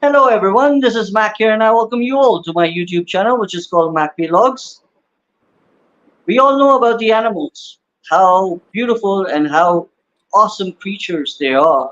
Hello everyone, this is Mac here and I welcome you all to my YouTube channel which is called Mac Vlogs. We all know about the animals, how beautiful and how awesome creatures they are.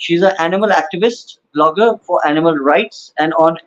She is an animal activist, blogger for animal rights and on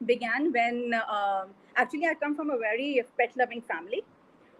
began when actually I come from a very pet loving family.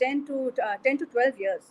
10 to 12 years.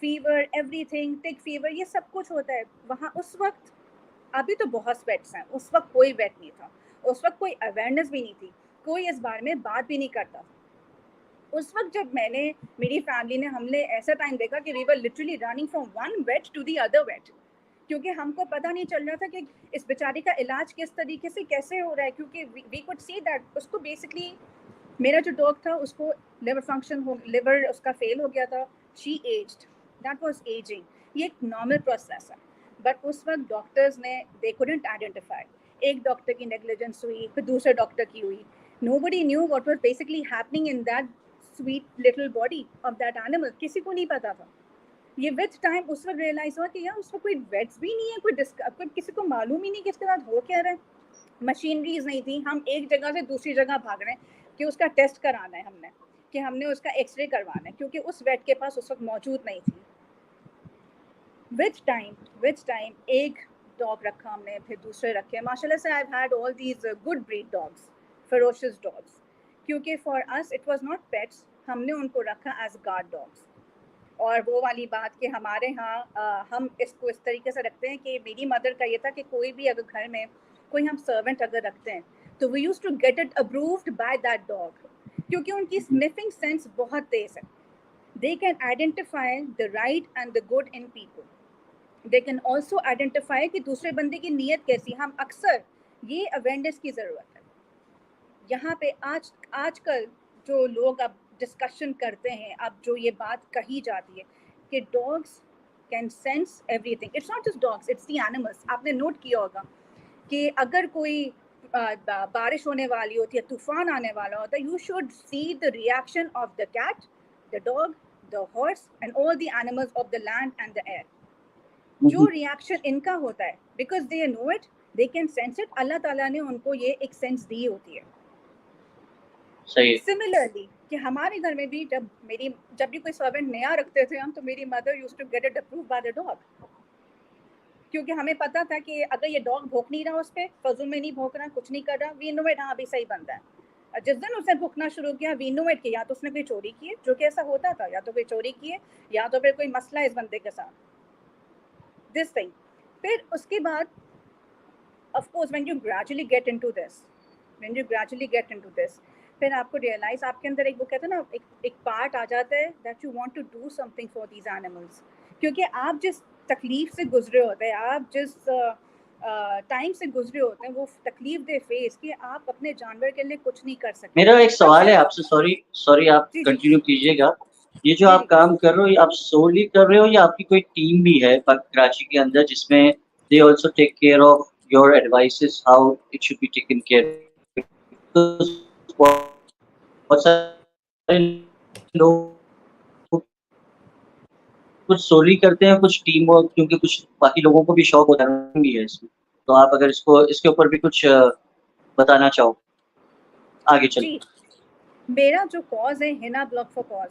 Fever everything, tick fever, یہ سب کچھ ہوتا ہے وہاں اس وقت. ابھی تو بہت ویٹس ہیں, اس وقت کوئی ویٹ نہیں تھا, اس وقت کوئی اویئرنیس بھی نہیں تھی, کوئی اس بارے میں بات بھی نہیں کرتا. اس وقت جب میں نے, میری فیملی نے, ہم نے ایسا ٹائم دیکھا کہ we were literally running from one vet to the other vet, کیونکہ ہم کو پتہ نہیں چل رہا تھا کہ اس بیچاری کا علاج کس طریقے سے کیسے ہو رہا ہے, کیونکہ وی کوڈ سی دیٹ اس کو بیسکلی, میرا جو ڈاگ تھا اس کو لیور فنکشن لیور اس کا فیل ہو گیا تھا, شی ایجڈ, دیٹ واز ایجنگ, یہ ایک نارمل پروسیس ہے. بٹ اس وقت ڈاکٹرز نے دے کوڈنٹ آئیڈینٹیفائی, ایک ڈاکٹر کی نیگلیجنس ہوئی, پھر دوسرے ڈاکٹر کی ہوئی, nobody knew what was basically happening in that sweet little body of that animal, کسی کو نہیں پتا تھا. یہ وتھ ٹائم اس وقت ریئلائز ہوا کہ یار اس کو کوئی ویٹس بھی نہیں ہے, کوئی کسی کو معلوم ہی نہیں کہ اس کے ساتھ ہو کیا رہا ہے, مشینریز نہیں تھی, ہم ایک جگہ سے دوسری جگہ بھاگ رہے ہیں کہ اس کا ٹیسٹ کرانا ہے, ہم نے اس کا ایکس رے کروانا ہے, کیونکہ اس ویٹ کے پاس اس وقت موجود نہیں تھی. وتھ ٹائم ایک ڈاگ رکھا ہم نے, پھر دوسرے رکھے, ماشاء اللہ سے I've had all these good breed dogs, ferocious dogs, کیونکہ for us it was not pets, ہم نے ان کو رکھا as guard dogs. اور وہ والی بات کہ ہمارے ہاں ہم اس کو اس طریقے سے رکھتے ہیں کہ میری مدر کا یہ تھا کہ کوئی بھی اگر گھر میں کوئی ہم سرونٹ اگر رکھتے ہیں تو we use to get it approved by that dog, کیونکہ ان کی اسنفنگ سینس بہت تیز ہے. They can identify the right and the good in people, they can also identify کہ دوسرے بندے کی نیت کیسی. ہم اکثر یہ اویئرنیس کی ضرورت ہے یہاں پہ. آج کل جو لوگ اب ڈسکشن کرتے ہیں, اب جو یہ بات کہی جاتی ہے کہ dogs can sense everything, it's not just dogs, it's the animals. آپ نے نوٹ کیا ہوگا کہ اگر کوئی بارش ہونے والی ہوتی ہے, طوفان آنے والا ہوتا ہے, you should see the reaction of the cat, the dog, the horse and all the animals of the land and the air. جو ریئیکشن ان کا ہوتا ہے, because they know it, they can sense it, اللہ تعالیٰ نے ان کو یہ ایک سینس دی ہوتی ہے. سملرلی کہ ہمارے گھر میں بھی جب بھی کوئی سرونٹ نیا رکھتے تھے ہم, تو میری mother use to get it approved by the dog, کیونکہ ہمیں پتا تھا کہ اگر یہ ڈاگ بھونک نہیں رہا, اس پہ فضول میں نہیں بھونک رہا, کچھ نہیں کر رہا, وی نو اٹ, ہاں ابھی صحیح بنتا ہے. جس دن اس نے بھونکنا شروع کیا, وی نو اٹ کہ یا تو اس نے کوئی چوری کی ہے, جو کہ ایسا ہوتا تھا, یا تو کوئی چوری کی ہے, یا تو پھر کوئی مسئلہ اس بندے کے ساتھ, دس تھنگ. پھر اس کے بعد of course when you gradually get into this, پھر آپ کو ریئلائز, آپ کے اندر ایک وہ کہتے ہیں نا, ایک پارٹ آ جاتا ہے that you want to do something for these animals, کیونکہ آپ جس تکلیف سے گزرے ہوتے ہیں, آپ جس ٹائم سے گزرے ہوتے ہیں, وہ تکلیف دے فیس کہ آپ اپنے جانور کے لیے کچھ نہیں کر سکتے. میرا ایک سوال ہے آپ سے, سوری آپ کنٹینیو کیجیے گا. یہ جو آپ کام کر رہے ہو, یہ آپ سوللی کر رہے ہو یا آپ کی کوئی ٹیم بھی ہے کراچی کے اندر جس میں they also take care of your advices how it should be taken care? بہت سارے لوگ کچھ سولی کرتے ہیں, کچھ ٹیم ورک, کیونکہ کچھ باقی لوگوں کو بھی شوق ہوتا ہے اس میں. تو آپ اگر اس کے اوپر بھی کچھ بتانا چاہو آگے چل. جی, میرا جو کاز ہے ہنا blog for cause,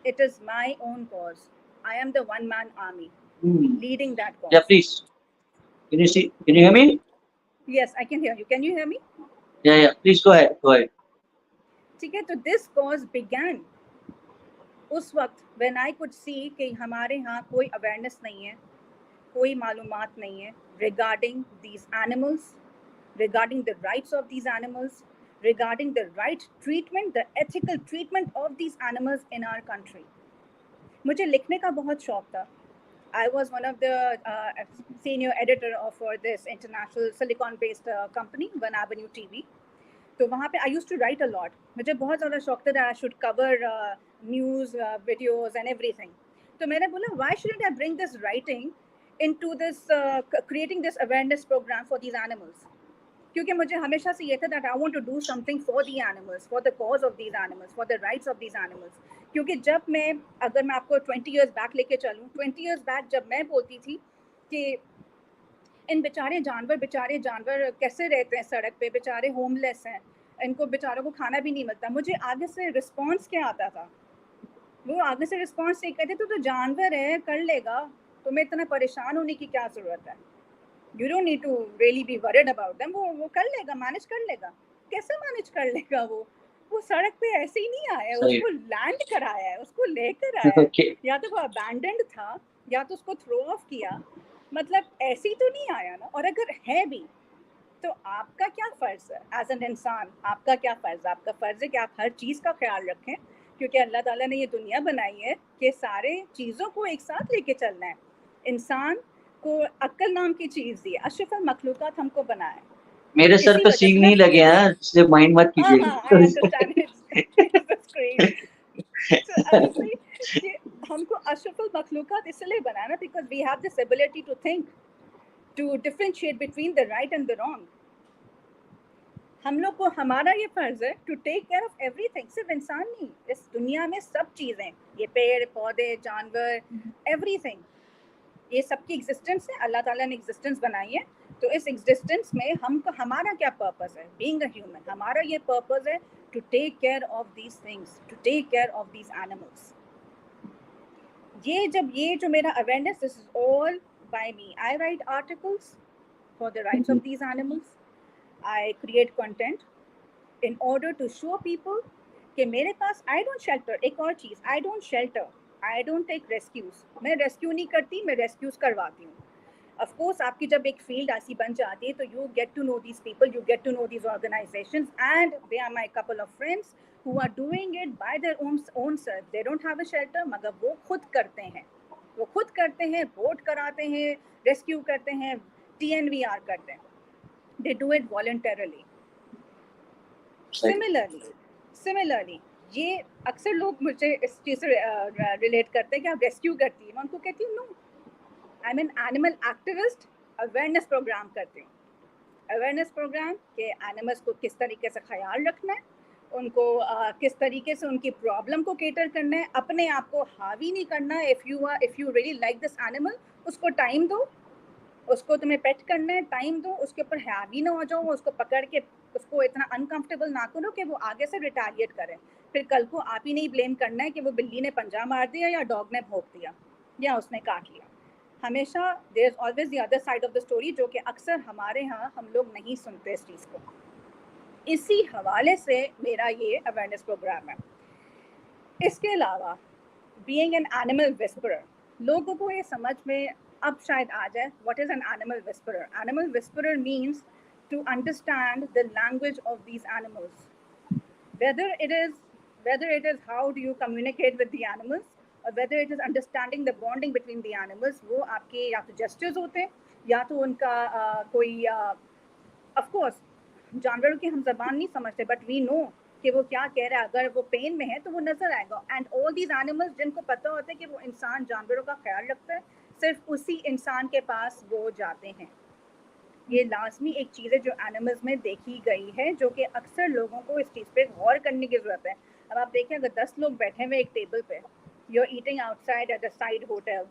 it is my own cause. I am the one man army leading that cause. Yeah, please. Can you hear me? Yes, I can hear you. Can you hear me? Yeah. Please go ahead. ٹھیک ہے, تو this cause began اس وقت when I could see کہ ہمارے ہاں کوئی awareness نہیں ہے, کوئی معلومات نہیں ہے regarding these animals, regarding the rights of these animals, regarding the right treatment, the ethical treatment of these animals in our country. مجھے لکھنے کا بہت شوق تھا. I was one of the senior editor for this international silicon based company, One Avenue TV. تو وہاں پہ I used to write a lot. مجھے بہت زیادہ شوق تھا that I should cover news, videos and everything. تو میں نے بولا why shouldn't I bring this writing into this creating this awareness program for these animals. کیونکہ مجھے ہمیشہ سے یہ تھا that I want to do something for the animals, for the cause of these animals, for the rights of these animals. کیونکہ جب اگر میں آپ کو 20 years back لے کے چلوں, 20 years back جب میں بولتی تھی کہ ان بیچارے جانور کیسے رہتے ہیں سڑک پہ, بیچارے ہوم لیس ہیں, ان کو بیچاروں کو کھانا بھی نہیں ملتا, مجھے آگے سے رسپانس کیا آتا تھا, وہ آگے سے رسپانس یہ کہتے تو جانور ہے, کر لے گا, تمہیں اتنا پریشان ہونے کی کیا ضرورت ہے, you don't need to really be worried about them, وہ کر لے گا, مینج کر لے گا. کیسے مینج کر لے گا وہ وہ سڑک پہ ایسے ہی نہیں آیا ہے, صحیح. اس کو لینڈ کرایا ہے, اس کو لے کر آیا ہے. Okay. یا تو وہ ابینڈنڈ تھا یا تو اس کو تھرو آف کیا, مطلب ایسے ہی تو نہیں آیا نا. اور اگر ہے بھی تو آپ کا کیا فرض ہے ایز این انسان, آپ کا کیا فرض ہے؟ آپ کا فرض ہے کہ آپ ہر چیز کا خیال رکھیں, کیونکہ اللہ تعالیٰ نے یہ دنیا بنائی ہے کہ سارے چیزوں کو ایک ساتھ لے کے چلنا ہے. انسان کو عقل نام کی چیز دی, اشرف المخلوقات ہم کو بنایا ہے. میرے سر اسی پہ وجہ سینگ سے نہیں لگے ہیں, اس لیے مائنڈ مت ہاں کیجیے. ہاں I understand it. So, honestly, کہ ہم کو اشرف المخلوقات اس لیے بنانا because we have this ability to think, to differentiate between the right and the wrong. ہم لوگ کو ہمارا یہ فرض ہے to take care of everything. صرف انسان نہیں, اس دنیا میں سب چیزیں, یہ پیڑ پودے جانور ایوری تھنگ, یہ سب کی ایگزسٹنس ہے. اللہ تعالیٰ نے ایگزسٹنس بنائی ہے, تو اس ایگزسٹنس میں ہم کو ہمارا کیا پرپز ہے بینگ اے ہیومن. ہمارا یہ پرپز ہے to take care of these things, to take care of these animals. یہ جو میرا awareness, this is all by me. I write articles for the rights of these animals. I create content in order to show people کہ میرے پاس I don't shelter. ایک اور چیز, I don't shelter, I don't take rescues. میں rescue نہیں کرتی, میں rescuers کرواتی ہوں. Of course آپ کی جب ایک فیلڈ ایسی بن جاتی ہے تو you get to know these people, you get to know these organizations, and they are my couple of friends who are doing it by their own self. They don't have a shelter, مگر وہ خود کرتے ہیں, وہ خود کرتے ہیں, boat کراتے ہیں, ریسکیو کرتے ہیں, TNVR کرتے ہیں. They do it voluntarily. Similarly, یہ اکثر لوگ مجھے اس چیز سے ریلیٹ کرتے ہیں کہ آپ ریسکیو کرتی ہیں. میں ان کو کہتی ہوں no, I am an animal activist. Awareness program کرتی ہوں, اویئرنیس پروگرام کہ اینیملس کو کس طریقے سے خیال رکھنا ہے, ان کو کس طریقے سے ان کی پرابلم کو کیٹر کرنا ہے, اپنے آپ کو حاوی نہیں کرنا. If you really like this animal, اس کو ٹائم دو, اس کو تمہیں پیٹ کرنا ہے, ٹائم دو, اس کے اوپر حاوی نہ ہو جاؤ, اس کو پکڑ کے اس کو اتنا انکمفرٹیبل نہ کرو کہ وہ آگے سے ریٹیلیٹ کرے. پھر کل کو آپ ہی نہیں بلیم کرنا ہے کہ وہ بلی نے پنجہ مار دیا یا ڈاگ نے بھونک دیا یا اس نے کاٹ لیا. ہمیشہ there is always the other side of the story, جو کہ اکثر ہمارے ہاں ہم لوگ نہیں سنتے اس چیز کو. اسی حوالے سے میرا یہ اویئرنیس پروگرام ہے. اس کے علاوہ بینگ این اینیمل وسپرر, لوگوں کو یہ سمجھ میں اب شاید آ جائے what is an animal whisperer. Animal whisperer means to understand the language of these animals. Whether it is how do you communicate with the animals, or whether it is understanding the bonding between the animals, وہ آپ کے یا تو gestures ہوتے ہیں یا تو ان کا کوئی of course جانوروں کی ہم زبان نہیں سمجھتے, but we know کہ وہ کیا کہہ رہا ہے. اگر وہ پین میں ہے تو وہ نظر آئے گا. اینڈ all these animals جن کو پتہ ہوتا ہے کہ وہ انسان جانوروں کا خیال رکھتا ہے, صرف اسی انسان کے پاس وہ جاتے ہیں. یہ لازمی ایک چیز ہے جو اینیملز میں دیکھی گئی ہے, جو کہ اکثر لوگوں کو اس چیز پہ غور کرنے کی ضرورت ہے. اب آپ دیکھیں اگر 10 لوگ بیٹھے ہوئے ایک ٹیبل پہ, you are eating outside at a side hotel,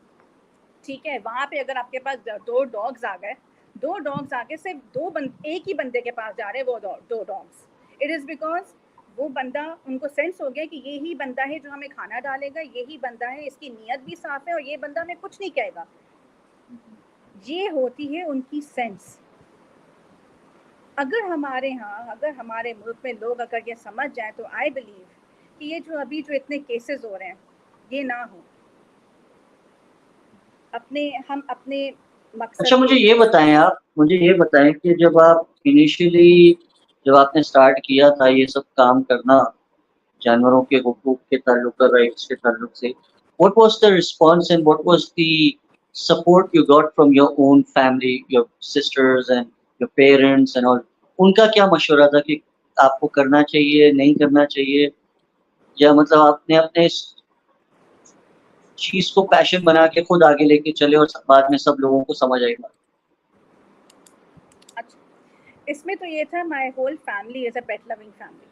ٹھیک ہے, وہاں پہ اگر آپ کے پاس 2 ڈاگز آ گئے, 2 ڈاگز آ کے صرف ایک ہی بندے کے پاس جا رہے ہیں وہ 2 ڈاگز, اٹ از بیکاز وہ بندہ, ان کو سینس ہو گیا کہ یہی بندہ ہے جو ہمیں کھانا ڈالے گا, یہی بندہ ہے, اس کی نیت بھی صاف ہے اور یہ بندہ ہمیں کچھ نہیں کہے گا. یہ ہوتی ہے ان کی سینس. اگر ہمارے ہاں, اگر ہمارے ملک میں لوگ اگر یہ سمجھ جائیں تو آئی بلیو کہ یہ جو ابھی جو اتنے کیسز ہو رہے ہیں یہ نہ ہوں. ہم اپنے مقصد. اچھا مجھے یہ بتائیں کہ جب آپ انیشیلی جب آپ نے اسٹارٹ کیا تھا یہ سب کام کرنا جانوروں کے حقوق کے تعلق, رائٹس کے تعلق سے, what was the response and what was the support you got from your own family, your sisters and your parents and all? ان کا کیا مشورہ تھا کہ آپ کو کرنا چاہیے نہیں کرنا چاہیے, یا مطلب آپ نے اپنے چیز کو پیشن بنا کے خود آگے لے کے چلے اور بعد میں سب لوگوں کو سمجھ آئے گا؟ اچھا, اس میں تو یہ تھا my whole family is a pet loving family.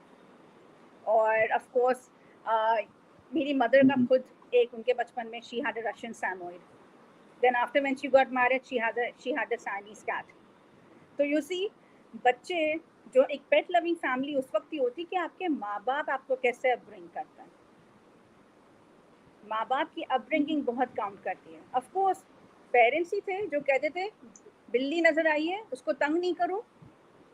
اور آف کورس میری مدر کا خود ایک ان کے بچپن میں she had a Russian Samoyed. Then after when she got married she had a Siamese cat. So you see, بچے جو ایک پیٹ لونگ فیملی اس وقت ہی ہوتی کہ آپ کے ماں باپ آپ کو کیسے اپ برنگ کرتے ہیں. ماں باپ کی اپ برنگنگ بہت کاؤنٹ کرتی ہے. آف کورس پیرنٹس ہی تھے جو کہتے تھے بلی نظر آئی ہے اس کو تنگ نہیں کرو,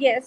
yes,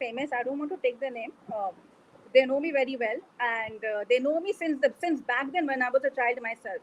famous, I don't want to take the name. They know me very well, and they know me since back then when I was a child myself,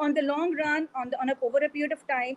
on the long run, on a over a period of time,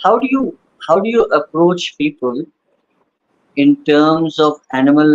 How do you approach people in terms of animal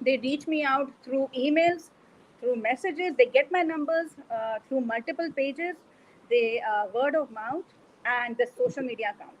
they reach me out through emails, through messages, they get my numbers through multiple pages, they word of mouth and the social media account.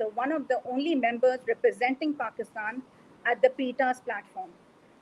the one of the only members representing Pakistan at the PETA's platform.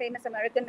famous American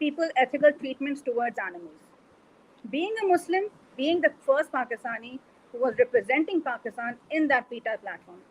people ethical treatments towards animals. Being a Muslim, being the first Pakistani who was representing Pakistan in that PETA platform,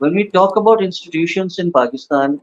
when we talk about institutions in Pakistan,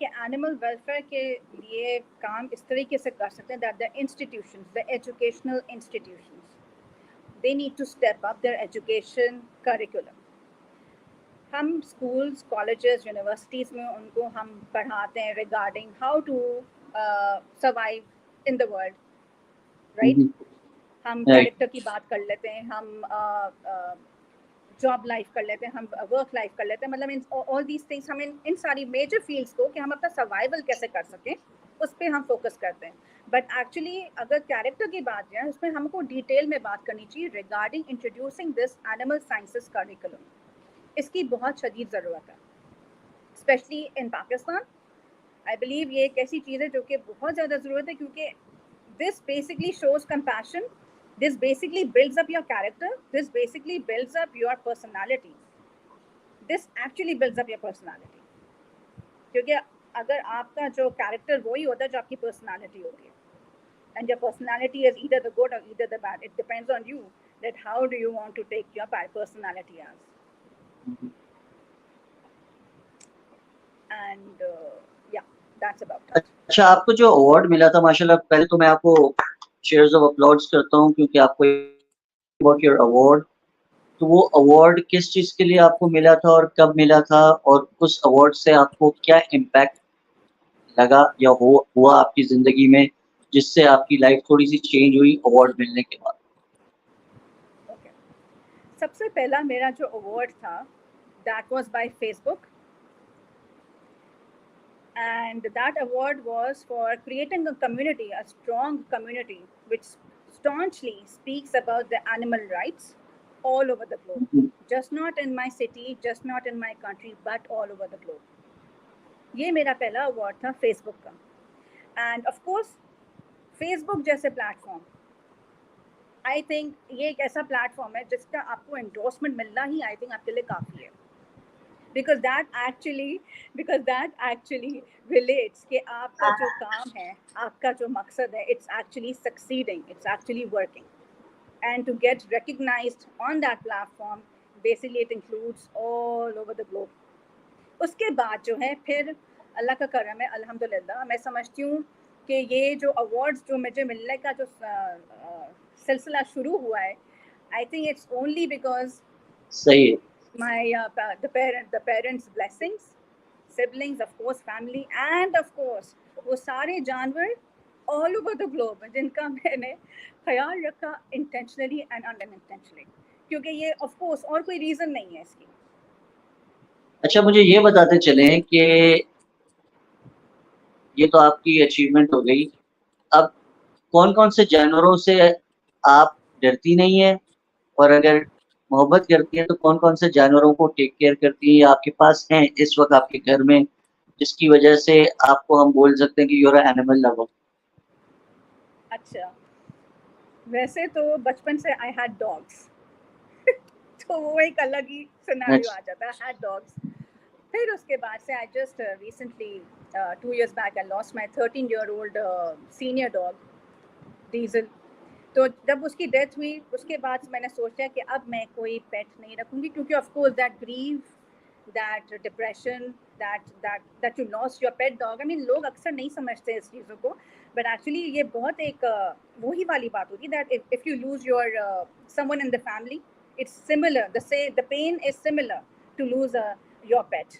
کہ animal welfare کے لیے کام اس طریقے سے کر سکتے ہیں that the institutions the educational institutions they need to step up their education curriculum. ہم اسکولس کالجز یونیورسٹیز میں ان کو ہم پڑھاتے ہیں regarding how to survive in the world right. ہم کیریکٹر کی بات کر لیتے ہیں, ہم جاب لائف کر لیتے ہیں, ہم ورک لائف کر لیتے ہیں, مطلب آل دیز تھنگس ہم ان ساری میجر فیلڈس کو کہ ہم اپنا سروائیول کیسے کر سکیں اس پہ ہم فوکس کرتے ہیں. بٹ ایکچولی اگر کیریکٹر کی بات جائے اس میں ہم کو ڈیٹیل میں بات کرنی چاہیے regarding introducing this animal sciences curriculum. اس کی بہت شدید ضرورت ہے especially in Pakistan. I believe یہ ایک ایسی چیز ہے جو کہ بہت زیادہ ضرورت ہے کیونکہ this basically shows compassion. This basically builds up your character. This basically builds up your personality. This actually builds up your personality. کیونکہ اگر آپ کا جو کیریکٹر وہی ہوتا ہے جو آپ کی پرسنالٹی ہوتی ہے, and your personality is either the good or either the bad. It depends on you that how do you want to take your personality as. And yeah, that's about it. اچھا, آپ کو جو award ملا تھا ماشاء اللہ, پہلے تو میں آپ کو شیئرز آف اپلاؤڈس کرتا ہوں کیونکہ آپ کو اباؤٹ یور اوارڈ. تو وہ اوارڈ کس چیز کے لیے آپ کو ملا تھا اور کب ملا تھا, اور اس اوارڈ سے آپ کو کیا امپیکٹ لگا یا ہوا آپ کی زندگی میں جس سے آپ کی لائف تھوڑی سی چینج ہوئی اوارڈ ملنے کے بعد؟ Okay. سب سے پہلا میرا جو اوارڈ تھا that was by Facebook. And that award was for creating a community, a strong community, which staunchly speaks about the animal rights all over the globe. Just not in my city, just not in my country, but all over the globe. یہ میرا پہلا award تھا face بک کا. And of course face بک جیسے plate form, I think یہ ایک ایسا plate form ہے جس کا آپ کو انڈورسمنٹ ملنا ہی آئی تھنک آپ کے لیے کافی ہے. because that actually relates کہ آپ کا جو کام ہے, آپ کا جو مقصد ہے, it's actually succeeding, it's actually working. And to get recognized on that platform, basically it includes all over the globe. اس کے بعد جو ہے پھر اللہ کا کرم ہے, الحمدللہ میں سمجھتی ہوں کہ یہ جو ایوارڈز جو مجھے ملنے کا جو سلسلہ شروع ہوا ہے, I think it's only because صحیح ہے. my the parents blessings, siblings, of course family, and of course وہ سارے جانور all over the globe جن کا میں نے خیال رکھا intentionally and unintentionally, کیونکہ یہ of course اور کوئی ریزن نہیں ہے اس کی. اچھا, مجھے یہ بتاتے چلیں کہ یہ تو آپ کی اچیومنٹ ہو گئی, اب کون کون سے جانوروں سے آپ ڈرتی نہیں ہیں, اور اگر محبت کرتی ہیں تو کون کون سے جانوروں کو ٹیک کیئر کرتی ہیں یا آپ کے پاس ہیں اس وقت آپ کے گھر میں جس کی وجہ سے آپ کو ہم بول سکتے ہیں کہ you are an animal lover? اچھا, ویسے تو بچپن سے I had dogs تو وہ ایک الگ ہی سیناریو آ جاتا ہے, I had dogs. پھر اس کے بعد سے I just recently 2 years back I lost my 13-year-old senior dog Diesel. تو جب اس کی ڈیتھ ہوئی اس کے بعد میں نے سوچا کہ اب میں کوئی پیٹ نہیں رکھوں گی, کیونکہ of course that grief, that depression, that you lose your pet dog. I mean لوگ اکثر نہیں سمجھتے اس چیزوں کو, بٹ ایکچولی یہ بہت ایک وہی والی بات ہوتی ہے that if you lose your someone in the family it's similar, the pain is similar to lose your pet.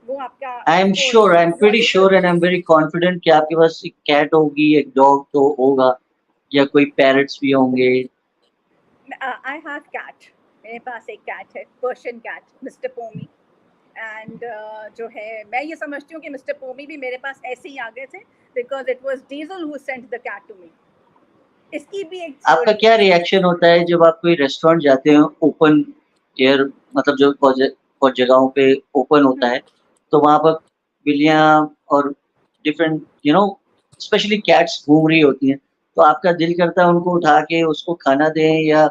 وہ آپ کا I'm sure, I'm pretty sure and I'm very confident کہ آپ کے پاس ایک کیٹ ہوگی, ایک ڈاگ تو ہوگا, یا کوئی پیرٹس بھی ہوں گے. I have cat. میرے پاس ایک کیٹ ہے, پرشین کیٹ, مسٹر پومی. اینڈ جو ہے میں یہ سمجھتی ہوں کہ مسٹر پومی بھی میرے پاس ایسے ہی آ گئے تھے because it was Diesel who sent the cat to me. اس کی بھی ایک آپ کا کیا ریئیکشن ہوتا ہے جب آپ کوئی ریسٹورینٹ جاتے ہیں اوپن ایئر, مطلب جو کچھ جگہوں پہ اوپن ہوتا ہے تو وہاں پر بلیاں اور ڈفرینٹ اسپیشلی کیٹس گھوم رہی ہوتی ہیں, تو آپ کا دل کرتا ہے ان کو اٹھا کے اس کو کھانا دیں یا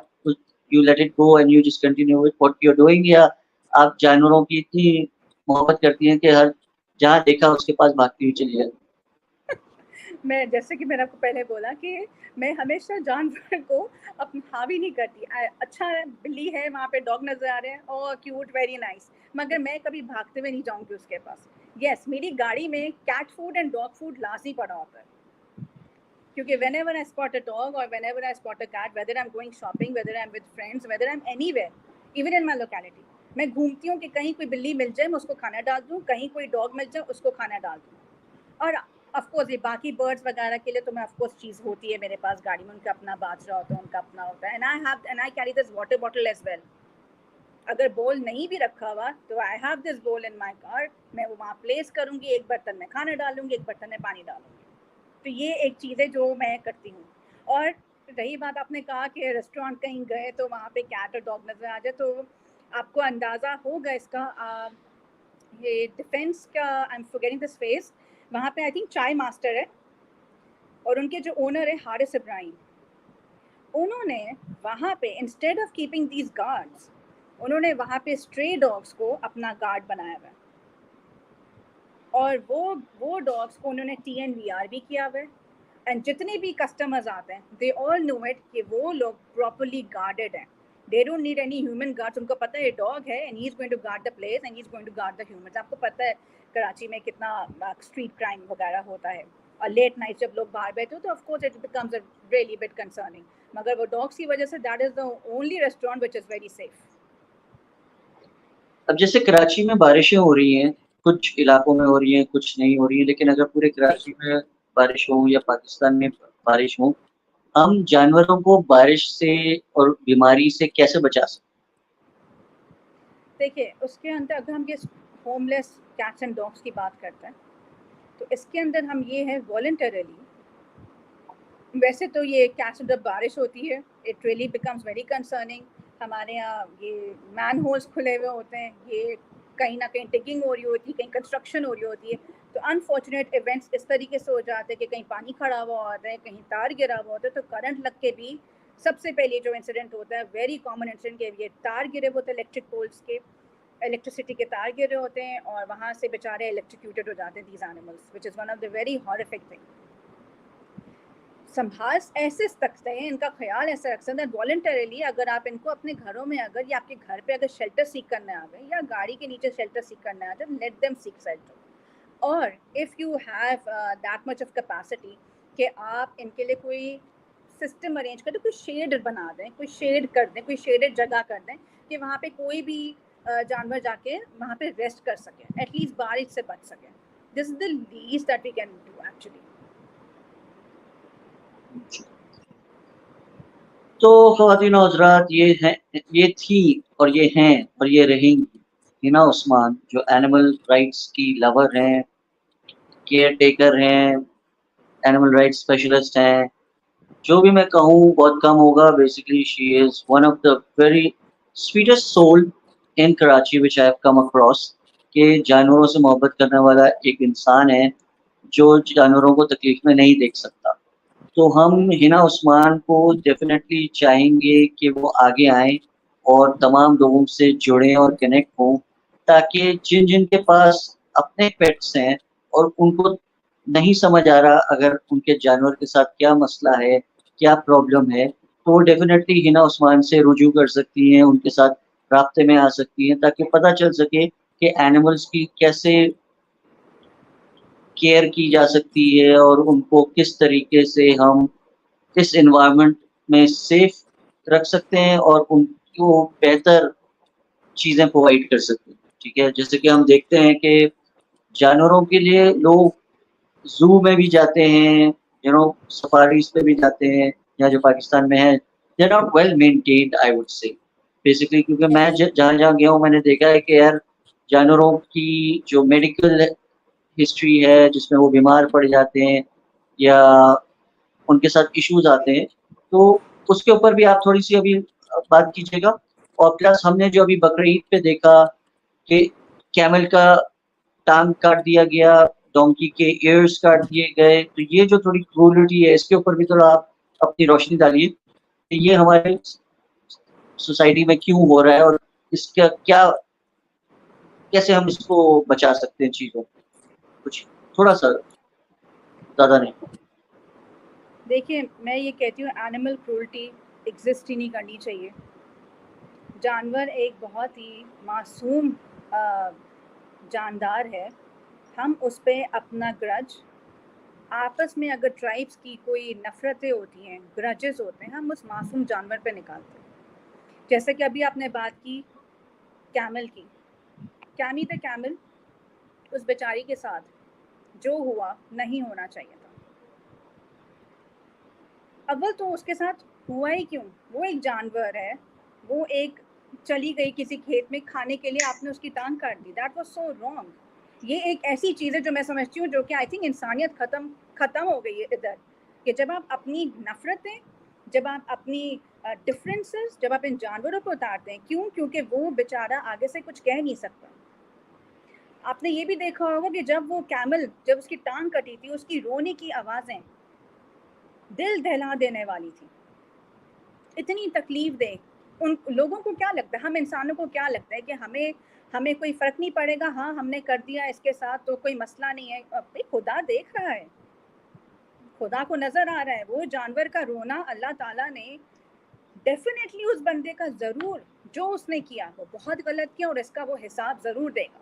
you let it go and you just continue with what you are doing, یا آپ جانوروں کی اتنی محبت کرتی ہیں کہ ہر جہاں دیکھا اس کے پاس بھاگتی ہوئی چلی جاتی؟ میں جیسے کہ میں نے آپ کو پہلے بولا کہ میں ہمیشہ جانور کو حاوی نہیں کرتی. اچھا بلی ہے وہاں پہ, ڈاگ نظر آ رہے ہیں, اور کیوٹ, ویری نائس, مگر میں کبھی بھاگتے ہوئے نہیں جاؤں گی اس کے پاس, یس میری گاڑی میں cat food and dog food لازمی پڑا ہوتا ہے, کیونکہ whenever I spot a dog اور whenever I spot a cat, whether I am going shopping, whether I am with friends, whether I am anywhere, even in my locality, میں گھومتی ہوں کہ کہیں کوئی بلی مل جائے میں اس کو کھانا ڈال دوں, کہیں کوئی ڈاگ مل جائے اس کو کھانا ڈال دوں. اور آف کورس یہ باقی برڈس وغیرہ کے لیے تو میں آف کورس چیز ہوتی ہے میرے پاس گاڑی میں, ان کا اپنا باجرا ہوتا ہے, ان کا اپنا ہوتا ہے. And I carry this water bottle as well. اگر بول نہیں بھی رکھا ہوا تو آئی ہیو دس بول ان مائی کار, میں وہ وہاں پلیس کروں گی, ایک برتن میں کھانا ڈالوں گی, ایک برتن میں پانی ڈالوں گی. تو یہ ایک چیز ہے جو میں کرتی ہوں. اور رہی بات آپ نے کہا کہ ریسٹورینٹ کہیں گئے تو وہاں پہ کیٹ اور ڈاگ نظر آ جائے, تو آپ کو اندازہ ہوگا اس کا, یہ ڈیفینس کا, I am forgetting this face, وہاں پہ آئی تھنک چائے ماسٹر ہے اور ان کے جو اونر ہے حارث ابراہیم, انہوں نے وہاں پہ instead of keeping these guards, انہوں نے وہاں پہ اسٹرے ڈاگس کو اپنا گارڈ بنایا ہوا ہے, اور وہ ڈاگس کو انہوں نے TNVR بھی کیا ہوا ہے. اینڈ جتنے بھی کسٹمرز آتے ہیں دے آل نو اٹ کہ وہ لوگ پراپرلی گارڈیڈ ہیں. They don't need any human guards. ان کو پتہ ہے یہ ڈاگ ہے and he is going to guard the place and he is going to guard the humans. آپ کو پتہ ہے کراچی میں کتنا اسٹریٹ کرائم وغیرہ ہوتا ہے, اور لیٹ نائٹ جب لوگ باہر بیٹھے ہو تو of course it becomes really but concerning. مگر وہ ڈاگس کی وجہ سے that is the only restaurant which is very safe. اب جیسے کراچی میں بارشیں ہو رہی ہیں, کچھ علاقوں میں ہو رہی ہیں, کچھ نہیں ہو رہی ہیں, لیکن اگر پورے کراچی میں بارش ہو یا پاکستان میں بارش ہو, ہم جانوروں کو بارش سے اور بیماری سے کیسے بچا سکتے؟ دیکھیے اس کے اندر اگر ہم یہ homeless cats and dogs کی بات کرتے ہیں تو اس کے اندر ہم یہ ہے والنٹریلی, ویسے تو یہ کیٹس جب بارش ہوتی ہے it really becomes very concerning. ہمارے یہاں یہ مین ہولس کھلے ہوئے ہوتے ہیں, یہ کہیں نہ کہیں ٹیکنگ ہو رہی ہوتی ہے, کہیں کنسٹرکشن ہو رہی ہوتی ہے, تو انفارچونیٹ ایونٹس اس طریقے سے ہو جاتے ہیں کہ کہیں پانی کھڑا ہوا ہوتا ہے, کہیں تار گرا ہوا ہوتا ہے, تو کرنٹ لگ کے بھی سب سے پہلے جو انسیڈنٹ ہوتا ہے ویری کامن انسیڈنٹ کہ یہ تار گرے ہوتے ہیں الیکٹرک پولس کے, الیکٹریسٹی کے تار گرے ہوتے ہیں اور وہاں سے بیچارے الیکٹریکیوٹیڈ ہو جاتے ہیں these animals, which is one of the very ہارفک thing. سنبھال ایسے سکتے ہیں, ان کا خیال ایسے رکھ سکتے ہیں والنٹریلی. اگر آپ ان کو اپنے گھروں میں, اگر یا آپ کے گھر پہ اگر شیلٹر سیک کرنے آ گئے یا گاڑی کے نیچے شیلٹر سیک کرنے آ گئے, لیٹ دیم سیک شیلٹر. اور if you have that much of capacity کہ آپ ان کے لیے کوئی سسٹم ارینج کر دیں, کوئی شیڈ بنا دیں, کوئی شیڈ کر دیں, کوئی شیڈڈ جگہ کر دیں کہ وہاں پہ کوئی بھی جانور جا کے وہاں پہ ریسٹ کر سکے, ایٹ لیسٹ بارش سے بچ سکے. This is the least that we can do actually. تو خواتین و حضرات, یہ تھی اور یہ ہیں اور یہ رہیں گی ہنا عثمان, جو اینیمل رائٹس کی لور ہیں, کیئر ٹیکر ہیں, اینیمل رائٹس اسپیشلسٹ ہیں. جو بھی میں کہوں بہت کم ہوگا. Basically she is one of the very sweetest civil in Karachi which I have come across, کہ جانوروں سے محبت کرنے والا ایک انسان ہے جو جانوروں کو تکلیف میں نہیں دیکھ سکتا. تو ہم ہنا عثمان کو ڈیفینیٹلی چاہیں گے کہ وہ آگے آئیں اور تمام لوگوں سے جڑیں اور کنیکٹ ہوں, تاکہ جن جن کے پاس اپنے پیٹس ہیں اور ان کو نہیں سمجھ آ رہا اگر ان کے جانور کے ساتھ کیا مسئلہ ہے, کیا پرابلم ہے, تو وہ ڈیفینیٹلی ہنا عثمان سے رجوع کر سکتی ہیں, ان کے ساتھ رابطے میں آ سکتی ہیں, تاکہ پتہ چل سکے کہ اینیملز کی کیسے کیئر کی جا سکتی ہے اور ان کو کس طریقے سے ہم اس انوائرمنٹ میں سیف رکھ سکتے ہیں اور ان کو بہتر چیزیں پرووائڈ کر سکتے ہیں. ٹھیک ہے, جیسے کہ ہم دیکھتے ہیں کہ جانوروں کے لیے لوگ زو میں بھی جاتے ہیں, سفاریز پہ بھی جاتے ہیں, یا جو پاکستان میں ہے they are not well maintained I would say basically, کیونکہ میں جہاں جہاں گیا ہوں میں نے دیکھا ہے کہ یار جانوروں کی جو میڈیکل ہسٹری ہے جس میں وہ بیمار پڑ جاتے ہیں یا ان کے ساتھ ایشوز آتے ہیں, تو اس کے اوپر بھی آپ تھوڑی سی ابھی بات کیجیے گا. اور پلس ہم نے جو ابھی بقرعید پہ دیکھا کہ کیمل کا ٹانگ کاٹ دیا گیا, ڈونکی کے ایئرز کاٹ دیے گئے, تو یہ جو تھوڑی کرولٹی ہے اس کے اوپر بھی تھوڑا آپ اپنی روشنی ڈالیے کہ یہ ہمارے سوسائٹی میں کیوں ہو رہا ہے اور اس کا کیا, کیسے ہم اس کو بچا سکتے ہیں چیزوں. کچھ تھوڑا سا, زیادہ نہیں. دیکھیے میں یہ کہتی ہوں اینیمل کرولٹی ایگزسٹ ہی نہیں کرنی چاہیے. جانور ایک بہت ہی معصوم جاندار ہے ہم اس پہ اپنا گرج، آپس میں اگر ٹرائبس کی کوئی نفرتیں ہوتی ہیں، گرجز ہوتے ہیں، ہم اس معصوم جانور پہ نکالتے ہیں. جیسے کہ ابھی آپ نے بات کی کیمل کی، کیمی دا کیمل، اس بیچاری کے ساتھ جو ہوا نہیں ہونا چاہیے تھا. اول تو اس کے ساتھ ہوا ہی کیوں؟ وہ ایک جانور ہے، وہ ایک چلی گئی کسی کھیت میں کھانے کے لیے، آپ نے اس کی ٹانگ کاٹ دی. That was so wrong. یہ ایک ایسی چیز ہے جو میں سمجھتی ہوں جو کہ آئی تھنک انسانیت ختم ہو گئی ہے ادھر، کہ جب آپ اپنی نفرتیں، جب آپ اپنی ڈفرینسز جب آپ ان جانوروں کو اتارتے ہیں. کیوں؟ کیونکہ وہ بیچارہ آگے سے کچھ کہہ نہیں سکتا. آپ نے یہ بھی دیکھا ہوگا کہ جب وہ کیمل، جب اس کی ٹانگ کٹی تھی، اس کی رونے کی آوازیں دل دہلا دینے والی تھی. اتنی تکلیف دے. ان لوگوں کو کیا لگتا ہے، ہم انسانوں کو کیا لگتا ہے کہ ہمیں کوئی فرق نہیں پڑے گا، ہاں ہم نے کر دیا اس کے ساتھ تو کوئی مسئلہ نہیں ہے. خدا دیکھ رہا ہے، خدا کو نظر آ رہا ہے. وہ جانور کا رونا اللہ تعالیٰ نے ڈیفینیٹلی اس بندے کا ضرور، جو اس نے کیا وہ بہت غلط کیا، اور اس کا وہ حساب ضرور دے گا.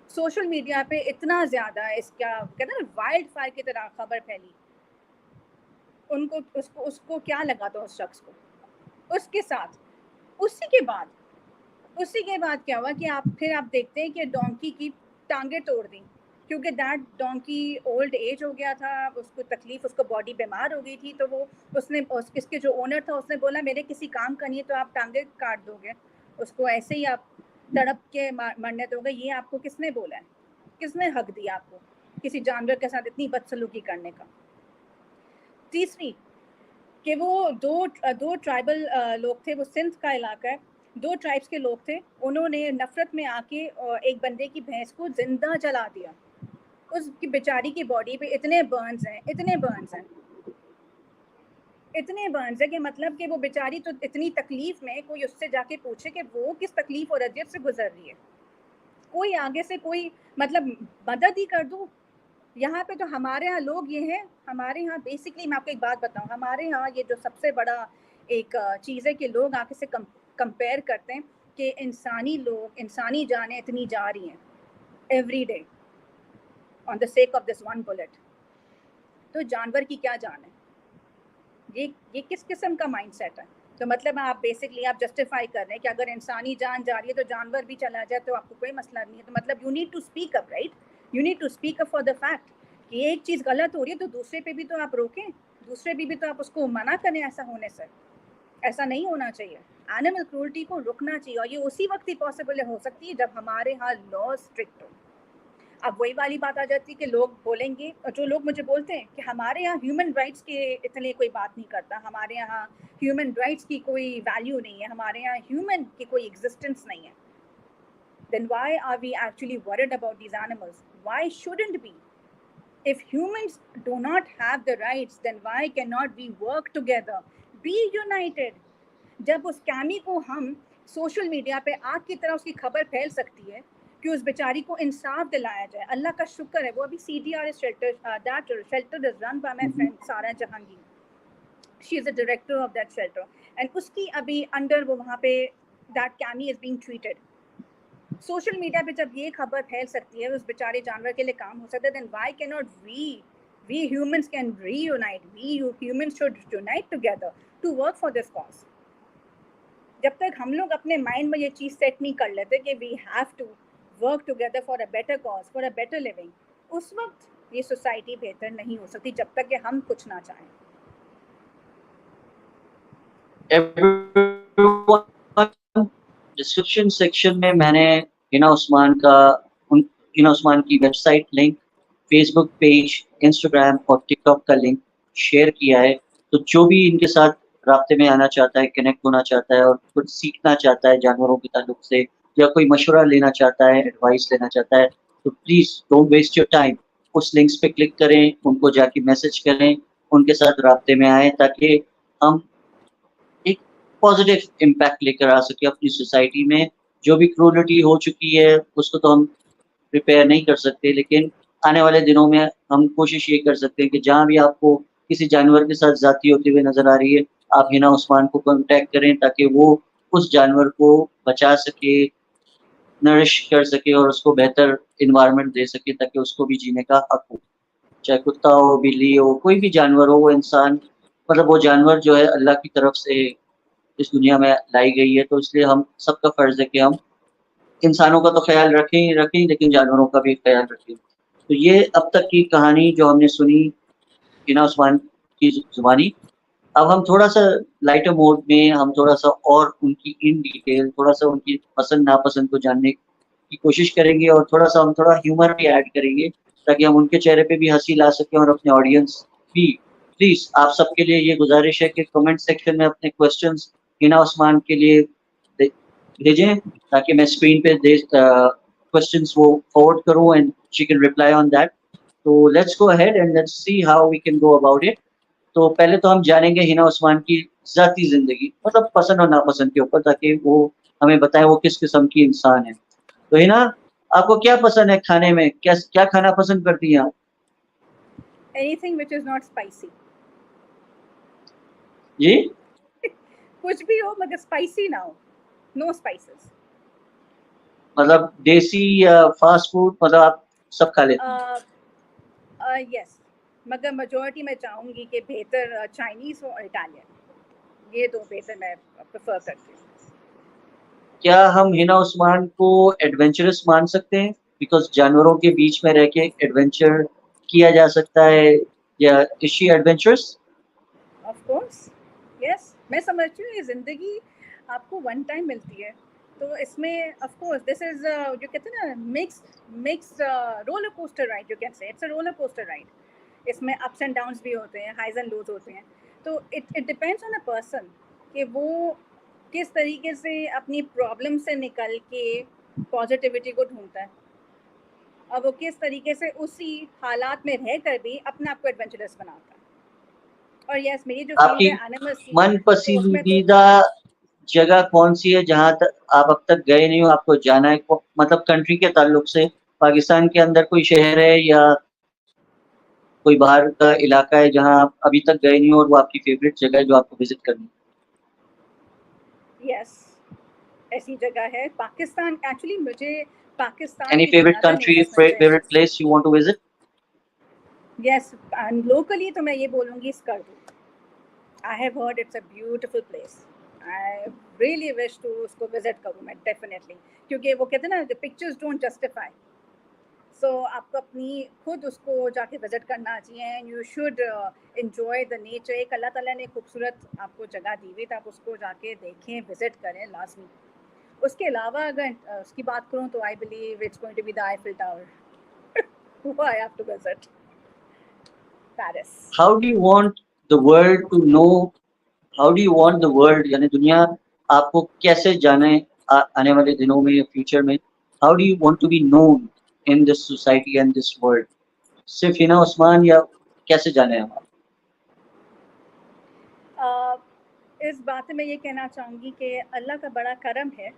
سوشل میڈیا پہ اتنا زیادہ اس کا کہتے ہیں نا وائلڈ فائر کی طرح خبر پھیلی. اس کو کیا لگا تھا اس شخص کو، اس کے ساتھ. اسی کے بعد کیا ہوا کہ پھر آپ دیکھتے ہیں کہ ڈونکی کی ٹانگیں توڑ دیں، کیونکہ دیٹ ڈونکی اولڈ ایج ہو گیا تھا، اس کو تکلیف، اس کو باڈی بیمار ہو گئی تھی. تو وہ اس کے جو اونر تھا اس نے بولا میرے کسی کام کا نہیں ہے تو آپ ٹانگیں کاٹ دو گے، اس کو ایسے ہی آپ تڑپ کے مرنے دو گے. یہ آپ کو کس نے بولا ہے؟ کس نے حق دیا آپ کو کسی جانور کے ساتھ اتنی بدسلوکی کرنے کا؟ تیسری کہ وہ دو ٹرائبل لوگ تھے، وہ سندھ کا علاقہ ہے، 2 ٹرائبس کے لوگ تھے. انہوں نے نفرت میں آ کے ایک بندے کی بھینس کو زندہ جلا دیا. اس کی بیچاری کی باڈی پہ اتنے برنز ہیں کہ مطلب کہ وہ بیچاری تو اتنی تکلیف میں، کوئی اس سے جا کے پوچھے کہ وہ کس تکلیف اور اذیت سے گزر رہی ہے، کوئی آگے سے کوئی مطلب مدد ہی کر دو. یہاں پہ تو ہمارے ہاں لوگ یہ ہیں، ہمارے ہاں بیسکلی میں آپ کو ایک بات بتاؤں، ہمارے ہاں یہ جو سب سے بڑا ایک چیز ہے کہ لوگ آگے سے کمپیئر کرتے ہیں کہ انسانی جانیں اتنی جا رہی ہیں every day on the sake of this one built. تو جانور کی کیا جان ہے؟ یہ کس قسم کا مائنڈ سیٹ ہے؟ تو مطلب آپ بیسکلی آپ جسٹیفائی کر رہے ہیں کہ اگر انسانی جان جا رہی ہے تو جانور بھی چلا جائے تو آپ کو کوئی مسئلہ نہیں ہے. تو مطلب you need to speak up, right? You need to speak up for the fact کہ ایک چیز غلط ہو رہی ہے تو دوسرے پہ بھی تو آپ روکیں، دوسرے بھی تو آپ اس کو منع کریں ایسا ہونے سے. ایسا نہیں ہونا چاہیے. اینیمل کرولٹی کو رکنا چاہیے، اور یہ اسی وقت ہی پاسبل ہو سکتی ہے جب ہمارے ہاں لا اسٹرکٹ ہو. اب وہی والی بات آ جاتی ہے کہ لوگ بولیں گے، اور جو لوگ مجھے بولتے ہیں کہ ہمارے یہاں ہیومن رائٹس کے اتنے کوئی بات نہیں کرتا، ہمارے یہاں ہیومن رائٹس کی کوئی ویلیو نہیں ہے، ہمارے یہاں ہیومن کی کوئی ایگزسٹنس نہیں ہے. Then why are we actually worried about these animals? Why shouldn't we? If humans do not have the rights, then why cannot we work together? Be united. جب اس کیمی کو ہم سوشل میڈیا پہ آگ کی طرح اس کی خبر پھیل سکتی ہے کہ اس بیچاری کو انصاف دلایا جائے. اللہ کا شکر ہے وہ ابھی CDRS shelter is run by my friend Sara Jahangir. She is the director of that shelter. And اس کی ابھی انڈر وہ وہاں پہ that Cami is being treated. Social media پہ جب یہ خبر پھیل سکتی ہے، اس بیچارے جانور کے لیے کام ہو سکتا ہے، then why cannot we humans can reunite? We humans should unite together to work for this cause. جب تک ہم لوگ اپنے مائنڈ میں یہ چیز سیٹ نہیں کر لیتے کہ we have to work together for a better cause, for a better living, اس وقت یہ سوسائٹی بہتر نہیں ہو سکتی جب تک کہ ہم کچھ نہ چاہیں. ڈسکرپشن سیکشن میں میں نے ہنا عثمان کی ویب سائٹ لنک، فیس بک پیج، انسٹاگرام اور ٹک ٹاک کا لنک شیئر کیا ہے. تو جو بھی ان کے ساتھ رابطے میں آنا چاہتا ہے، کنیکٹ ہونا چاہتا ہے اور کچھ سیکھنا چاہتا ہے جانوروں کے تعلق سے، یا کوئی مشورہ لینا چاہتا ہے، ایڈوائس لینا چاہتا ہے، تو please don't waste your time. اس لنکس پہ کلک کریں، ان کو جا کے میسج کریں، ان کے ساتھ رابطے میں آئیں تاکہ ہم ایک پازیٹیو امپیکٹ لے کر آ سکے اپنی سوسائٹی میں. جو بھی کرولٹی ہو چکی ہے اس کو تو ہم ریپیئر نہیں کر سکتے، لیکن آنے والے دنوں میں ہم کوشش یہ کر سکتے ہیں کہ جہاں بھی آپ کو کسی جانور کے ساتھ زیادتی ہوتے ہوئے نظر آ رہی ہے، آپ ہنا عثمان کو کانٹیکٹ کریں تاکہ وہ اس جانور کو بچا سکے، نرش کر سکے اور اس کو بہتر انوائرمنٹ دے سکے تاکہ اس کو بھی جینے کا حق ہو. چاہے کتا ہو, بلی ہو, کوئی بھی جانور ہو, وہ انسان مطلب وہ جانور جو ہے اللہ کی طرف سے اس دنیا میں لائی گئی ہے, تو اس لیے ہم سب کا فرض ہے کہ ہم انسانوں کا تو خیال رکھیں ہی رکھیں لیکن جانوروں کا بھی خیال رکھیں. تو یہ اب تک کی کہانی جو ہم نے سنی ہنا عثمان کی زبانی. اب ہم تھوڑا سا لائٹر موڈ میں ہم تھوڑا سا اور ان کی ان ڈیٹیل تھوڑا سا ان کی پسند ناپسند کو جاننے کی کوشش کریں گے, اور تھوڑا سا ہم تھوڑا ہیومر بھی ایڈ کریں گے تاکہ ہم ان کے چہرے پہ بھی ہنسی لا سکیں اور اپنے آڈینس بھی. پلیز آپ سب کے لیے یہ گزارش ہے کہ کمنٹ سیکشن میں اپنے کوشچنس ہنا عثمان کے لیے بھیجیں تاکہ میں اسکرین پہ کوشچنس وہ فارورڈ کروں and she can reply on that. تو let's go ahead and let's see how we can go about it. تو پہلے تو ہم جانیں گے ہنا عثمان کی ذاتی زندگی, مطلب پسند اور ناپسند کے اوپر, تاکہ وہ ہمیں بتائیں وہ کس قسم کی انسان ہے. تو ہنا, آپ کو کیا پسند ہے کھانے میں, کیا کھانا پسند کرتی ہیں آپ؟ Anything which is not spicy. جی, کچھ بھی ہو مگر اسپائسی نہ ہو. نو اسپائسز. مطلب دیسی یا فاسٹ فوڈ, مطلب آپ سب کھا لیتے ہیں؟ یس, مگر میجورٹی میں چاہوں گی کہ بہتر چائنیز ہو اور اٹالین. یہ دو بہتر میں پریفر کرتی ہوں. کیا ہم ہنا عثمان کو ایڈونچرس مان سکتے ہیں؟ بیکاز جانوروں کے بیچ میں رہ کے ایڈونچر کیا جا سکتا ہے, یا از شی ایڈونچرس؟ آف کورس یس. میں سمجھتی ہوں یہ زندگی آپ کو ون ٹائم ملتی ہے, تو اس میں آف کورس دس از جو کہتے ہیں نا mix roller coaster ride. You can say it's a roller coaster ride. اس میں اپس اینڈ ڈاؤنس بھی ہوتے ہیں, ہائیز اینڈ لوز ہوتے ہیں. تو it depends on a person کہ وہ کس طریقے سے اپنی پرابلم سے نکل کے پازیٹیوٹی کو ڈھونڈتا ہے, اور وہ کس طریقے سے اسی حالات میں رہ کر بھی اپنے آپ کو ایڈونچرس بناتا ہے. اور یس, میری جو آپ فیلڈ کی ہے اینیملس کی, من تو اس میں تو پسندیدہ جگہ کون سی ہے جہاں تک آپ اب تک گئے نہیں ہو, آپ کو جانا ہے, مطلب کنٹری کے تعلق سے پاکستان کے اندر کوئی شہر ہے یا کوئی باہر کا علاقہ ہے جہاں آپ ابھی تک گئے نہیں ہو اور وہ آپ کی فیوریٹ جگہ ہے جو آپ کو وزٹ کرنی ہے؟ یس, ایسی جگہ ہے پاکستان. ایکچولی مجھے پاکستان Any کی favorite زیادہ country, نہیں پسند ہے. favorite place you want to visit? Yes, locally تو میں یہ بولوں گی Skardu. I have heard it's a beautiful place. I really wish to اس کو وزٹ کروں میں ڈیفینیٹلی, کیونکہ وہ کہتے ہیں نا پکچرز ڈونٹ جسٹیفائی. سو آپ کو اپنی خود اس کو جا کے وزٹ کرنا چاہیے, and you should enjoy the nature. ایک اللہ تعالیٰ نے خوبصورت آپ کو جگہ دی ہوئی, تو آپ اس کو جا کے دیکھیں, وزٹ کریں لازمی. اس کے علاوہ اگر اس کی بات کروں تو I believe it's going to be the Eiffel Tower. I have to visit Paris. How do you want the world to know? How do you want the world, یعنی دنیا آپ کو کیسے جانے آنے والے دنوں میں یا فیوچر میں؟ How do you want to be known in this society and this world? صرف ہنا عثمان یا کیسے جانے ہم آپ؟ اس بات میں یہ کہنا چاہوں گی کہ اللہ کا بڑا کرم ہے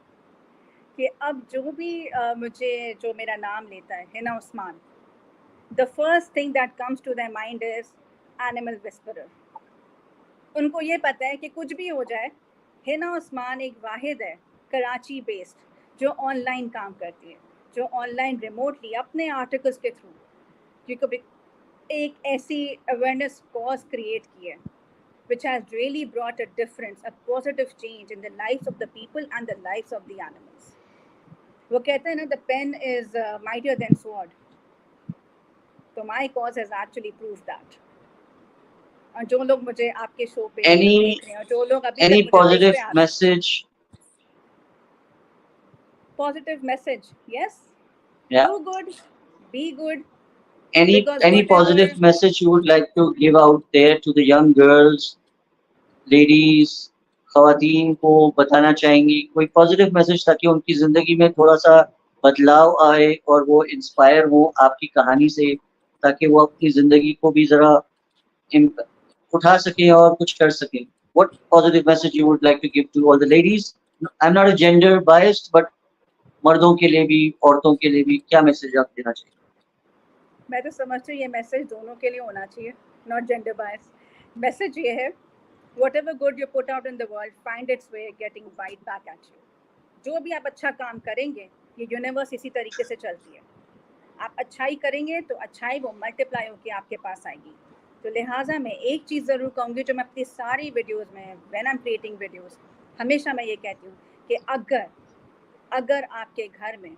کہ اب جو بھی مجھے جو میرا نام لیتا ہے ہنا عثمان, the first thing that comes to their mind is animal whisperer. ان کو یہ پتہ ہے کہ کچھ بھی ہو جائے, ہنا عثمان ایک واحد ہے کراچی بیسڈ جو آن لائن کام کرتی ہے, جو آن لائن ریموٹلی اپنے آرٹیکلس کے تھرو کیونکہ ایک ایسی اویئرنیس کاز کریٹ کی ہے which has really brought a difference, a positive change in the lives of the people and the lives of the animals. وہ کہتے ہیں نا the pen is mightier than sword. تو my cause has actually proved that. اور جو لوگ مجھے آپ کے شو پہ دیکھ رہے ہیں, اور جو لوگ ابھی Any تک مجھے positive دیکھتے آ رہے ہیں. message? Positive message, yes. Yeah. Do good, be good. Any Because positive whatever, message you would like to give out there to the young girls, ladies, خواتین کو بتانا چاہیں گی کوئی پازیٹیو میسج تاکہ ان کی زندگی میں تھوڑا سا بدلاؤ آئے اور وہ انسپائر ہو آپ کی کہانی سے, تاکہ وہ اپنی زندگی کو بھی ذرا اٹھا سکیں اور کچھ کر سکیں. What positive message you would like to give to all the ladies? I'm not a gender biased, but مردوں کے لیے بھی عورتوں کے لیے بھی کیا میسج آپ دینا چاہیے؟ میں تو سمجھتی ہوں یہ میسج دونوں کے لیے ہونا چاہیے, ناٹ جینڈر بائس. میسج یہ ہے, whatever good you put out in the world, find its way getting right back at you. جو بھی آپ اچھا کام کریں گے یہ یونیورس اسی طریقے سے چلتی ہے. آپ اچھائی کریں گے تو اچھائی وہ ملٹیپلائی ہو کے آپ کے پاس آئے گی. تو لہٰذا میں ایک چیز ضرور کہوں گی جو میں اپنی ساری ویڈیوز میں when I am creating videos ہمیشہ میں یہ کہتی ہوں کہ اگر آپ کے گھر میں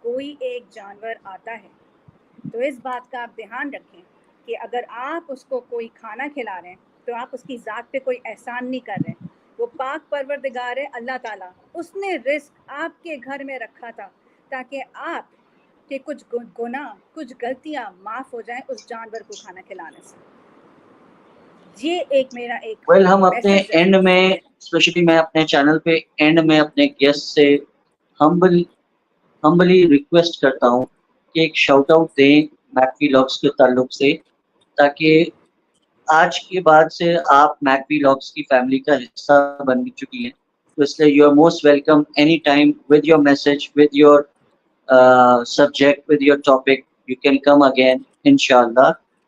کوئی ایک جانور آتا ہے تو اس بات کا آپ دھیان رکھیں کہ اگر آپ اس کو کوئی کھانا کھلا رہے ہیں تو آپ اس کی ذات پہ کوئی احسان نہیں کر رہے. وہ پاک پروردگار ہے اللہ تعالیٰ, اس نے رزق آپ کے گھر میں رکھا تھا تاکہ آپ کے کچھ گناہ کچھ غلطیاں معاف ہو جائیں اس جانور کو کھانا کھلانے سے. یہ ایک میرا ایک ویل ہم اپنے میسج ہے. اینڈ میں اسپیشلی میں اپنے چینل پہ اینڈ میں اپنے گیسٹ سے ہمبلی ریکویسٹ کرتا ہوں کہ ایک شاؤٹ آؤٹ دیں میک ولاگس کے تعلق سے, تاکہ آج کے بعد سے آپ میک ولاگس کی فیملی کا حصہ بن چکی ہیں. تو اس لیے you are most welcome any time with your message, with your subject, with your topic. You can come again, inshallah,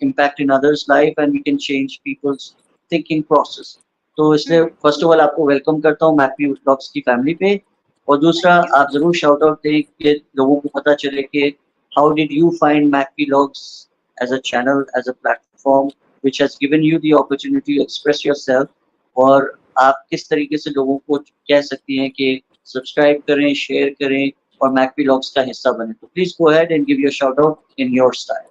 impact in others' life and we can change people's thinking process. تو اس لیے first of all آپ کو welcome کرتا ہوں make وی blogs کی family پہ, اور دوسرا Thank you. آپ ضرور شاؤٹ آؤٹ دیں کہ لوگوں کو پتہ چلے کہ how did you find make vlogs as a channel, as a platform which has given you the opportunity to express yourself, اور آپ کس طریقے سے لوگوں کو کہہ سکتی ہیں کہ سبسکرائب کریں, شیئر کریں اور میک وی لاگس کا حصہ بنیں. تو please go ahead and give your shout out in your style.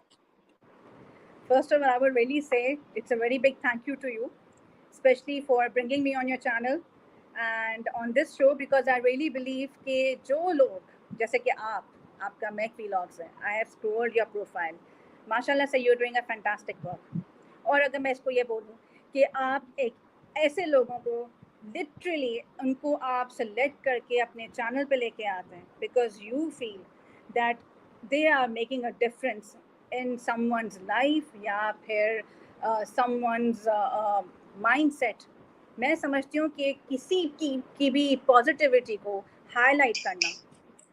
First of all, I would really say it's a very big thank you to you, especially for bringing me on your channel and on this show, because I really believe کہ جو لوگ جیسے کہ آپ کا make vlogs ہے, I have scrolled your profile, ماشاءاللہ سے you're doing a fantastic work. اور اگر میں اس کو یہ بولوں کہ آپ ایک ایسے لوگوں کو لٹرلی ان کو آپ سلیکٹ کر کے اپنے چینل پہ لے کے آتے ہیں because you feel that they are making a difference in someone's life یا پھر سم ونز مائنڈ سیٹ. میں سمجھتی ہوں کہ کسی کی بھی پازیٹیوٹی کو ہائی لائٹ کرنا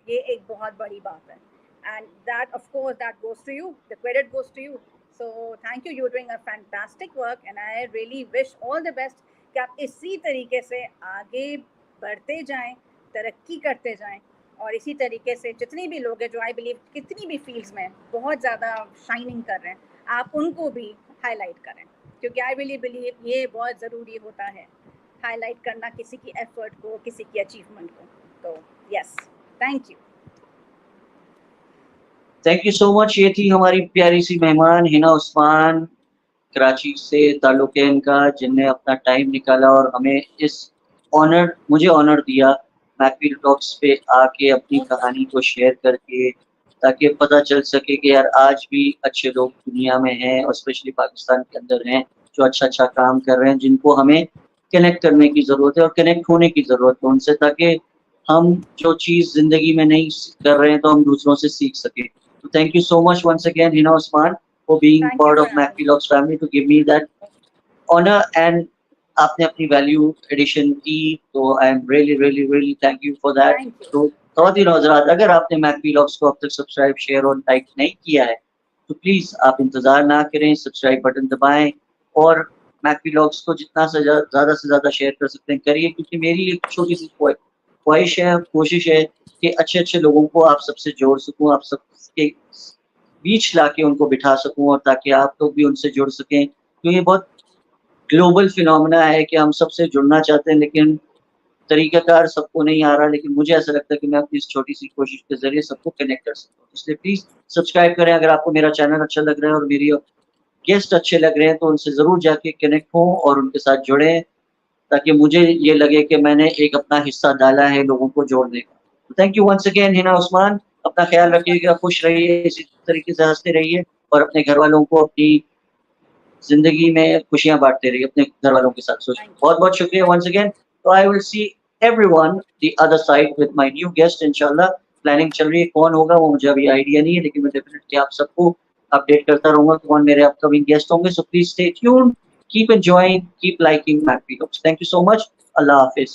یہ ایک بہت بڑی بات ہے. And that, of course, that goes to you. The credit goes to you. So thank you. You're doing a fantastic work, and I really wish all the best کہ آپ اسی طریقے سے آگے بڑھتے جائیں, ترقی کرتے جائیں, اور اسی طریقے سے جتنے بھی لوگ ہیں جو آئی بلیو کتنی بھی فیلڈز میں بہت زیادہ شائننگ کر رہے ہیں, آپ ان کو بھی ہائی لائٹ کریں, کیونکہ آئی ریلی بلیو یہ بہت ضروری ہوتا ہے ہائی لائٹ کرنا کسی کی ایفرٹ کو, کسی کی اچیومنٹ کو. تو yes, thank you. Thank you so much. یہ تھی ہماری پیاری سی مہمان ہنا عثمان, کراچی سے تعلق ہے ان کا, جن نے اپنا ٹائم نکالا اور ہمیں مجھے آنر دیا میک وی ٹاکس پہ آ کے اپنی کہانی کو شیئر کر کے, تاکہ پتہ چل سکے کہ یار آج بھی اچھے لوگ دنیا میں ہیں اور اسپیشلی پاکستان کے اندر ہیں جو اچھا کام کر رہے ہیں, جن کو ہمیں کنیکٹ کرنے کی ضرورت ہے اور کنیکٹ ہونے کی ضرورت ہے ان سے, تاکہ ہم جو چیز زندگی میں نہیں کر رہے ہیں تو ہم دوسروں سے سیکھ سکیں. So thank you so much once again, Hina Osman, for being Thank you part for of having Mac Vlogs family, to give me that honor, and آپ نے اپنی ویلیو ایڈیشن کی, تو I am really thank you for that. Thank you. تو خواتین و حضرات, اگر آپ نے میک ولاگس کو اب تک سبسکرائب, شیئر اور لائک نہیں کیا ہے تو پلیز آپ انتظار نہ کریں, سبسکرائب بٹن دبائیں اور میک ولاگس کو جتنا زیادہ سے زیادہ شیئر کر سکتے ہیں کریے, کیونکہ میری ایک چھوٹی سی خواہش ہے, کوشش ہے کہ اچھے لوگوں کو آپ سب سے جوڑ سکوں, آپ سب کے بیچ لا کے ان کو بٹھا سکوں, اور تاکہ آپ لوگ بھی ان سے جڑ سکیں. کیونکہ یہ بہت گلوبل فینومینا ہے کہ ہم سب سے جڑنا چاہتے ہیں لیکن طریقہ کار سب کو نہیں آ رہا, لیکن مجھے ایسا لگتا ہے کہ میں اپنی اس چھوٹی سی کوشش کے ذریعے سب کو کنیکٹ کر سکتا ہوں. اس لیے پلیز سبسکرائب کریں اگر آپ کو میرا چینل اچھا لگ رہا ہے اور میری گیسٹ اچھے لگ رہے ہیں, تو ان سے ضرور جا کے کنیکٹ ہوں اور ان کے ساتھ جڑیں, تاکہ مجھے یہ لگے کہ میں نے ایک اپنا حصہ ڈالا ہے لوگوں کو جوڑنے کا. تھینک یو ونس اگین ہنا عثمان. اپنا خیال رکھیے گا, خوش رہیے, اسی طریقے سے ہنستے رہیے اور اپنے گھر والوں کو اپنی زندگی میں خوشیاں بانٹتے رہیے اپنے گھر والوں کے ساتھ. بہت شکریہ ونس اگین. تو I will see everyone the other side with my new guest انشاءاللہ. پلاننگ چل رہی ہے, کون ہوگا وہ مجھے ابھی آئیڈیا نہیں ہے, لیکن میں ڈیفینیٹلی آپ سب کو اپڈیٹ کرتا رہوں گا کون میرے اپ کمنگ گیسٹ ہوں گے. So please stay tuned, keep enjoying, keep liking Mac Vlogs. Thank you so much. Allah Hafiz.